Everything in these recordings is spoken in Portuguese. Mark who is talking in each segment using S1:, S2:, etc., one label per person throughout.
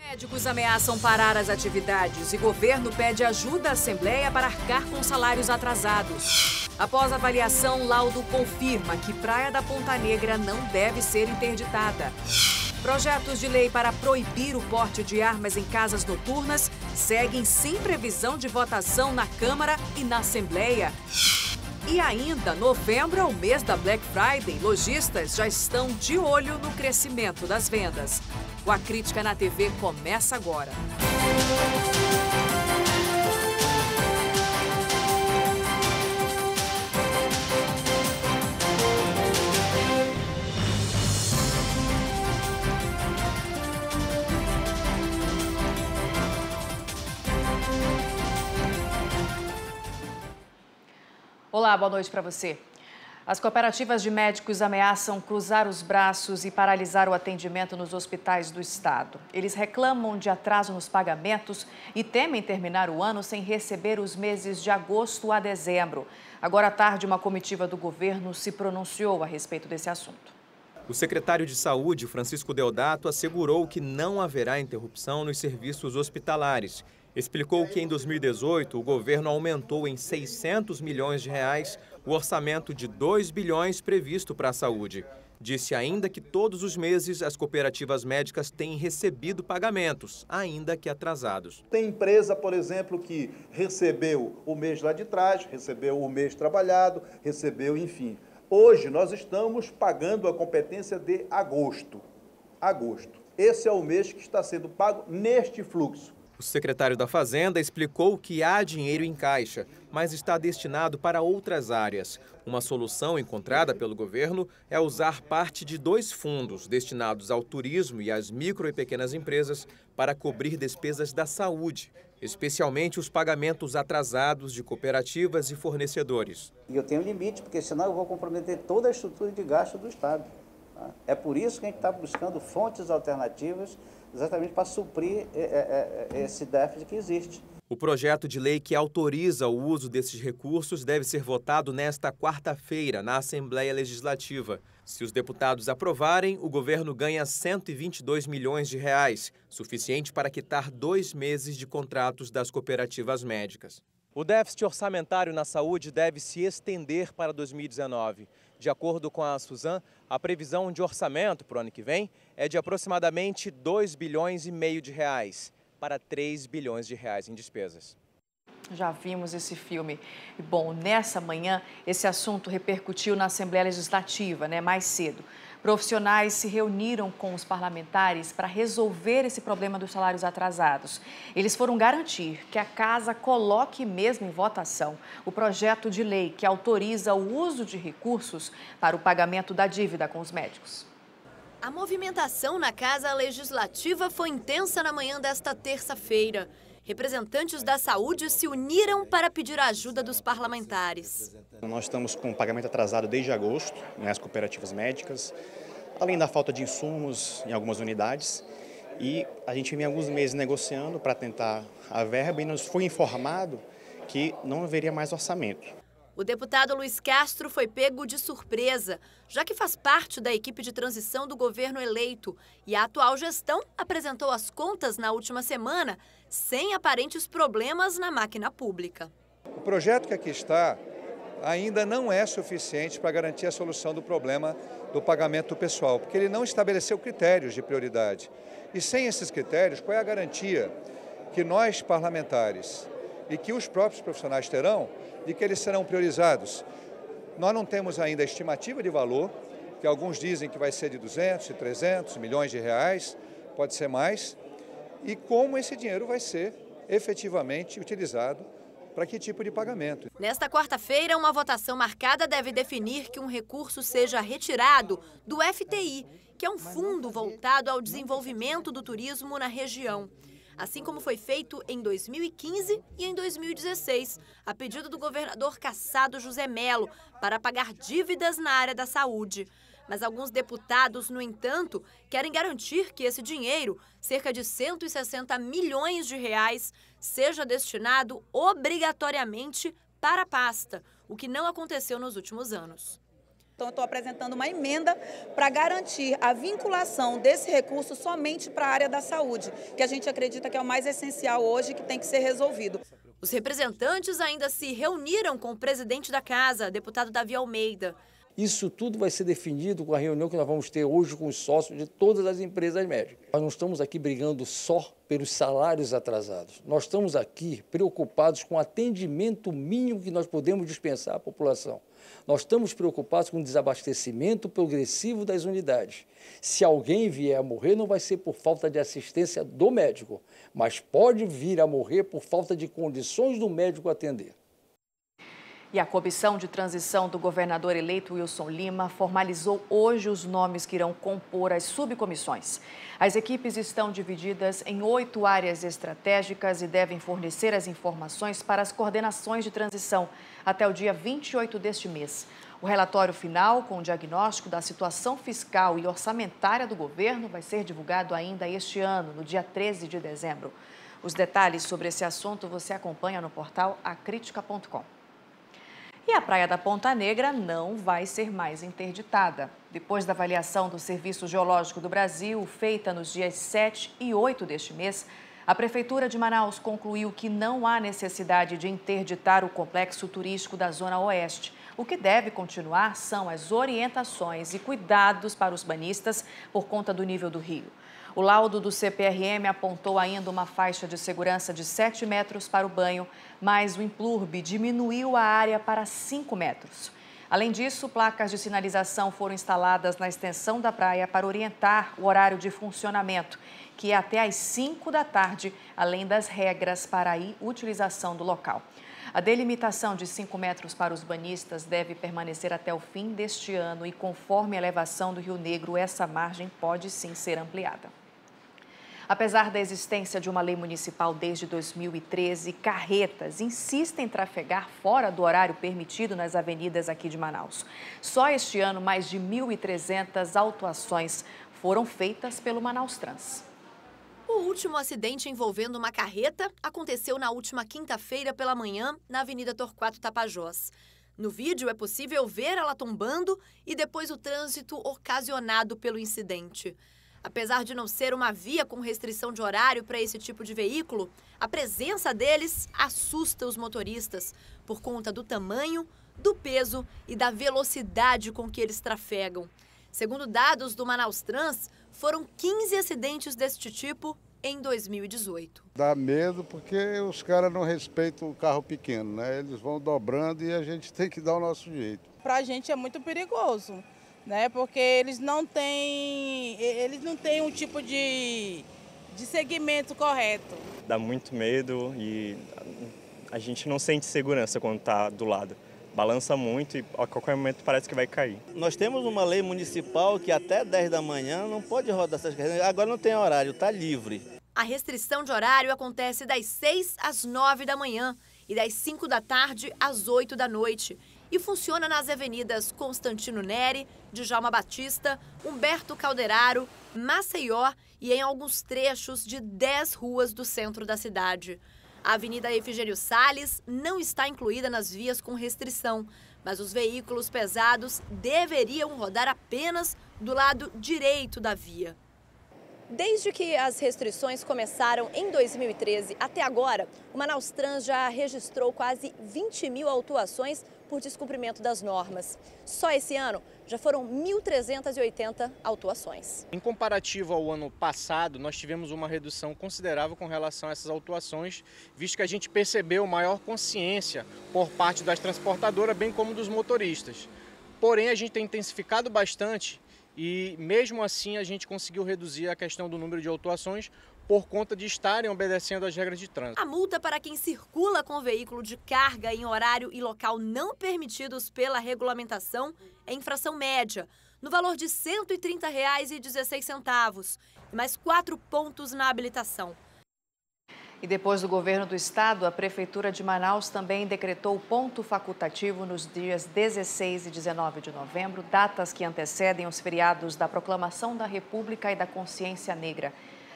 S1: Médicos ameaçam parar as atividades e governo pede ajuda à Assembleia para arcar com salários atrasados. Após avaliação, laudo confirma que Praia da Ponta Negra não deve ser interditada. Projetos de lei para proibir o porte de armas em casas noturnas seguem sem previsão de votação na Câmara e na Assembleia. E ainda, novembro é o mês da Black Friday. Lojistas já estão de olho no crescimento das vendas. O A Crítica na TV começa agora. Olá, boa noite para você. As cooperativas de médicos ameaçam cruzar os braços e paralisar o atendimento nos hospitais do estado. Eles reclamam de atraso nos pagamentos e temem terminar o ano sem receber os meses de agosto a dezembro. Agora à tarde, uma comitiva do governo se pronunciou a respeito desse assunto.
S2: O secretário de Saúde, Francisco Deodato, assegurou que não haverá interrupção nos serviços hospitalares. Explicou que em 2018 o governo aumentou em 600 milhões de reais o orçamento de 2 bilhões previsto para a saúde. Disse ainda que todos os meses as cooperativas médicas têm recebido pagamentos, ainda que atrasados.
S3: Tem empresa, por exemplo, que recebeu o mês lá de trás, recebeu o mês trabalhado, recebeu, enfim. Hoje nós estamos pagando a competência de agosto. Esse é o mês que está sendo pago neste fluxo.
S2: O secretário da Fazenda explicou que há dinheiro em caixa, mas está destinado para outras áreas. Uma solução encontrada pelo governo é usar parte de 2 fundos destinados ao turismo e às micro e pequenas empresas para cobrir despesas da saúde, especialmente os pagamentos atrasados de cooperativas e fornecedores.
S4: E eu tenho limite, porque senão eu vou comprometer toda a estrutura de gasto do Estado. É por isso que a gente está buscando fontes alternativas, exatamente para suprir esse déficit que existe.
S2: O projeto de lei que autoriza o uso desses recursos deve ser votado nesta quarta-feira na Assembleia Legislativa. Se os deputados aprovarem, o governo ganha 122 milhões de reais, suficiente para quitar 2 meses de contratos das cooperativas médicas. O déficit orçamentário na saúde deve se estender para 2019. De acordo com a Suzan, a previsão de orçamento para o ano que vem é de aproximadamente 2 bilhões e meio de reais para 3 bilhões de reais em despesas.
S1: Já vimos esse filme. E, bom, nessa manhã, esse assunto repercutiu na Assembleia Legislativa, mais cedo. Profissionais se reuniram com os parlamentares para resolver esse problema dos salários atrasados. Eles foram garantir que a Casa coloque mesmo em votação o projeto de lei que autoriza o uso de recursos para o pagamento da dívida com os médicos.
S5: A movimentação na Casa Legislativa foi intensa na manhã desta terça-feira. Representantes da saúde se uniram para pedir a ajuda dos parlamentares.
S6: Nós estamos com pagamento atrasado desde agosto, nas cooperativas médicas, além da falta de insumos em algumas unidades. E a gente vem alguns meses negociando para tentar a verba e nos foi informado que não haveria mais orçamento.
S5: O deputado Luiz Castro foi pego de surpresa, já que faz parte da equipe de transição do governo eleito e a atual gestão apresentou as contas na última semana sem aparentes problemas na máquina pública.
S7: O projeto que aqui está ainda não é suficiente para garantir a solução do problema do pagamento pessoal, porque ele não estabeleceu critérios de prioridade. E sem esses critérios, qual é a garantia que nós, parlamentares, e que os próprios profissionais terão de que eles serão priorizados? Nós não temos ainda a estimativa de valor, que alguns dizem que vai ser de 200 e 300 milhões de reais, pode ser mais, e como esse dinheiro vai ser efetivamente utilizado para que tipo de pagamento.
S5: Nesta quarta-feira, uma votação marcada deve definir que um recurso seja retirado do FTI, que é um fundo voltado ao desenvolvimento do turismo na região. Assim como foi feito em 2015 e em 2016, a pedido do governador Cassado José Melo, para pagar dívidas na área da saúde. Mas alguns deputados, no entanto, querem garantir que esse dinheiro, cerca de 160 milhões de reais, seja destinado obrigatoriamente para a pasta, o que não aconteceu nos últimos anos.
S8: Então, eu estou apresentando uma emenda para garantir a vinculação desse recurso somente para a área da saúde, que a gente acredita que é o mais essencial hoje, que tem que ser resolvido.
S5: Os representantes ainda se reuniram com o presidente da casa, deputado Davi Almeida.
S9: Isso tudo vai ser definido com a reunião que nós vamos ter hoje com os sócios de todas as empresas médicas. Nós não estamos aqui brigando só pelos salários atrasados. Nós estamos aqui preocupados com o atendimento mínimo que nós podemos dispensar à população. Nós estamos preocupados com o desabastecimento progressivo das unidades. Se alguém vier a morrer, não vai ser por falta de assistência do médico, mas pode vir a morrer por falta de condições do médico atender.
S10: E a comissão de transição do governador eleito Wilson Lima formalizou hoje os nomes que irão compor as subcomissões. As equipes estão divididas em 8 áreas estratégicas e devem fornecer as informações para as coordenações de transição até o dia 28 deste mês. O relatório final, com o diagnóstico da situação fiscal e orçamentária do governo, vai ser divulgado ainda este ano, no dia 13 de dezembro. Os detalhes sobre esse assunto você acompanha no portal acritica.com. E a Praia da Ponta Negra não vai ser mais interditada. Depois da avaliação do Serviço Geológico do Brasil, feita nos dias 7 e 8 deste mês, a Prefeitura de Manaus concluiu que não há necessidade de interditar o complexo turístico da Zona Oeste. O que deve continuar são as orientações e cuidados para os banhistas por conta do nível do rio. O laudo do CPRM apontou ainda uma faixa de segurança de 7 metros para o banho, mas o Implurb diminuiu a área para 5 metros. Além disso, placas de sinalização foram instaladas na extensão da praia para orientar o horário de funcionamento, que é até às 5 da tarde, além das regras para a utilização do local. A delimitação de 5 metros para os banhistas deve permanecer até o fim deste ano e, conforme a elevação do Rio Negro, essa margem pode sim ser ampliada. Apesar da existência de uma lei municipal desde 2013, carretas insistem em trafegar fora do horário permitido nas avenidas aqui de Manaus. Só este ano, mais de 1.300 autuações foram feitas pelo Manaus Trans.
S5: O último acidente envolvendo uma carreta aconteceu na última quinta-feira pela manhã, na Avenida Torquato Tapajós. No vídeo é possível ver ela tombando e depois o trânsito ocasionado pelo incidente. Apesar de não ser uma via com restrição de horário para esse tipo de veículo, a presença deles assusta os motoristas por conta do tamanho, do peso e da velocidade com que eles trafegam. Segundo dados do Manaus Trans, foram 15 acidentes deste tipo em 2018.
S11: Dá medo porque os caras não respeitam o carro pequeno, né? Eles vão dobrando e a gente tem que dar o nosso jeito.
S12: Para a gente é muito perigoso, né? Porque eles não têm um tipo de segmento correto.
S13: Dá muito medo e a gente não sente segurança quando está do lado. Balança muito e a qualquer momento parece que vai cair.
S14: Nós temos uma lei municipal que até 10 da manhã não pode rodar essas carretas. Agora não tem horário, está livre.
S5: A restrição de horário acontece das 6 às 9 da manhã e das 5 da tarde às 8 da noite. E funciona nas avenidas Constantino Neri, Djalma Batista, Humberto Calderaro, Maceió e em alguns trechos de 10 ruas do centro da cidade. A Avenida Efigênio Salles não está incluída nas vias com restrição, mas os veículos pesados deveriam rodar apenas do lado direito da via.
S15: Desde que as restrições começaram em 2013 até agora, o Manaus Trans já registrou quase 20 mil autuações por descumprimento das normas. Só esse ano já foram 1.380 autuações.
S16: Em comparativo ao ano passado, nós tivemos uma redução considerável com relação a essas autuações, visto que a gente percebeu maior consciência por parte das transportadoras, bem como dos motoristas. Porém, a gente tem intensificado bastante e, mesmo assim, a gente conseguiu reduzir a questão do número de autuações por conta de estarem obedecendo às regras de trânsito.
S5: A multa para quem circula com veículo de carga em horário e local não permitidos pela regulamentação é infração média, no valor de R$ 130,16, e mais 4 pontos na habilitação.
S10: E depois do governo do estado, a Prefeitura de Manaus também decretou ponto facultativo nos dias 16 e 19 de novembro, datas que antecedem os feriados da Proclamação da República e da Consciência Negra.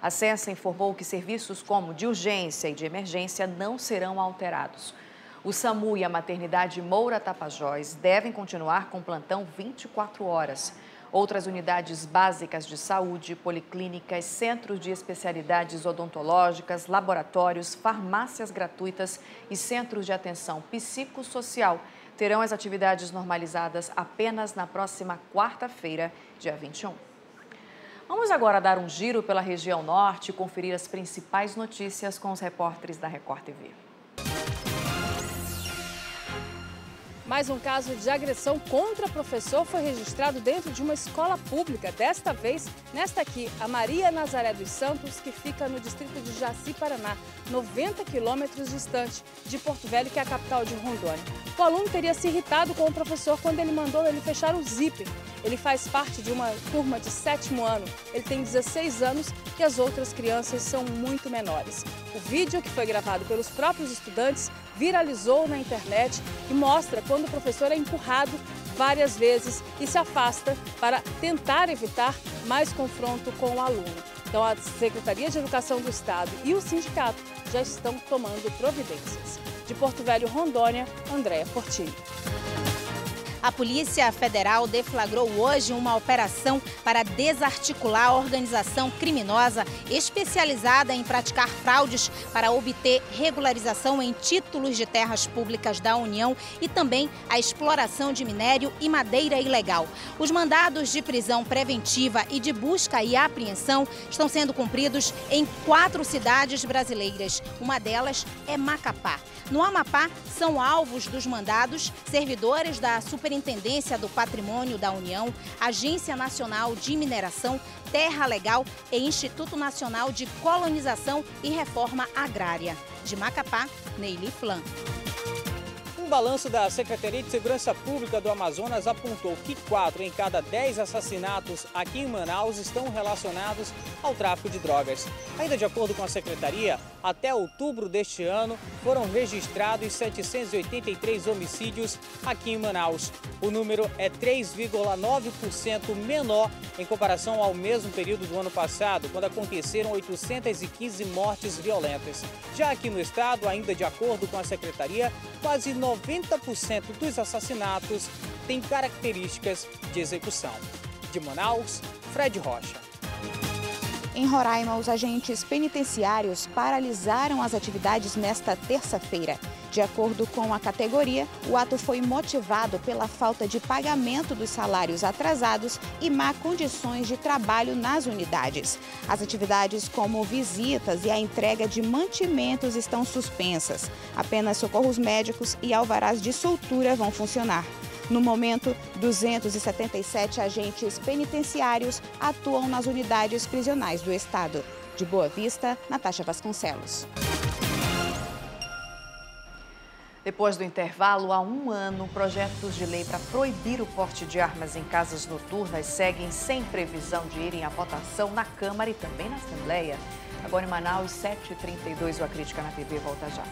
S10: A SENSA informou que serviços como de urgência e de emergência não serão alterados. O SAMU e a maternidade Moura Tapajós devem continuar com plantão 24 horas. Outras unidades básicas de saúde, policlínicas, centros de especialidades odontológicas, laboratórios, farmácias gratuitas e centros de atenção psicossocial terão as atividades normalizadas apenas na próxima quarta-feira, dia 21. Vamos agora dar um giro pela região norte e conferir as principais notícias com os repórteres da Record TV.
S17: Mais um caso de agressão contra professor foi registrado dentro de uma escola pública. Desta vez, nesta aqui, a Maria Nazaré dos Santos, que fica no distrito de Jaci, Paraná, 90 quilômetros distante de Porto Velho, que é a capital de Rondônia. O aluno teria se irritado com o professor quando ele mandou ele fechar o zíper. Ele faz parte de uma turma de 7º ano. Ele tem 16 anos e as outras crianças são muito menores. O vídeo, que foi gravado pelos próprios estudantes, viralizou na internet e mostra quando o professor é empurrado várias vezes e se afasta para tentar evitar mais confronto com o aluno. Então, a Secretaria de Educação do Estado e o sindicato já estão tomando providências. De Porto Velho, Rondônia, Andréa Portillo.
S18: A Polícia Federal deflagrou hoje uma operação para desarticular a organização criminosa especializada em praticar fraudes para obter regularização em títulos de terras públicas da União e também a exploração de minério e madeira ilegal. Os mandados de prisão preventiva e de busca e apreensão estão sendo cumpridos em 4 cidades brasileiras. Uma delas é Macapá. No Amapá, são alvos dos mandados servidores da Superintendência do Patrimônio da União, Agência Nacional de Mineração, Terra Legal e Instituto Nacional de Colonização e Reforma Agrária. De Macapá, Neili Flan.
S19: Um balanço da Secretaria de Segurança Pública do Amazonas apontou que 4 em cada 10 assassinatos aqui em Manaus estão relacionados ao tráfico de drogas. Ainda de acordo com a Secretaria, até outubro deste ano foram registrados 783 homicídios aqui em Manaus. O número é 3,9% menor em comparação ao mesmo período do ano passado, quando aconteceram 815 mortes violentas. Já aqui no estado, ainda de acordo com a Secretaria, quase 90% dos assassinatos têm características de execução. De Manaus, Fred Rocha.
S20: Em Roraima, os agentes penitenciários paralisaram as atividades nesta terça-feira. De acordo com a categoria, o ato foi motivado pela falta de pagamento dos salários atrasados e má condições de trabalho nas unidades. As atividades como visitas e a entrega de mantimentos estão suspensas. Apenas socorros médicos e alvarás de soltura vão funcionar. No momento, 277 agentes penitenciários atuam nas unidades prisionais do estado. De Boa Vista, Natasha Vasconcelos.
S10: Depois do intervalo, há um ano, projetos de lei para proibir o porte de armas em casas noturnas seguem sem previsão de irem à votação na Câmara e também na Assembleia. Agora em Manaus, 7h32, o A Crítica na TV volta já.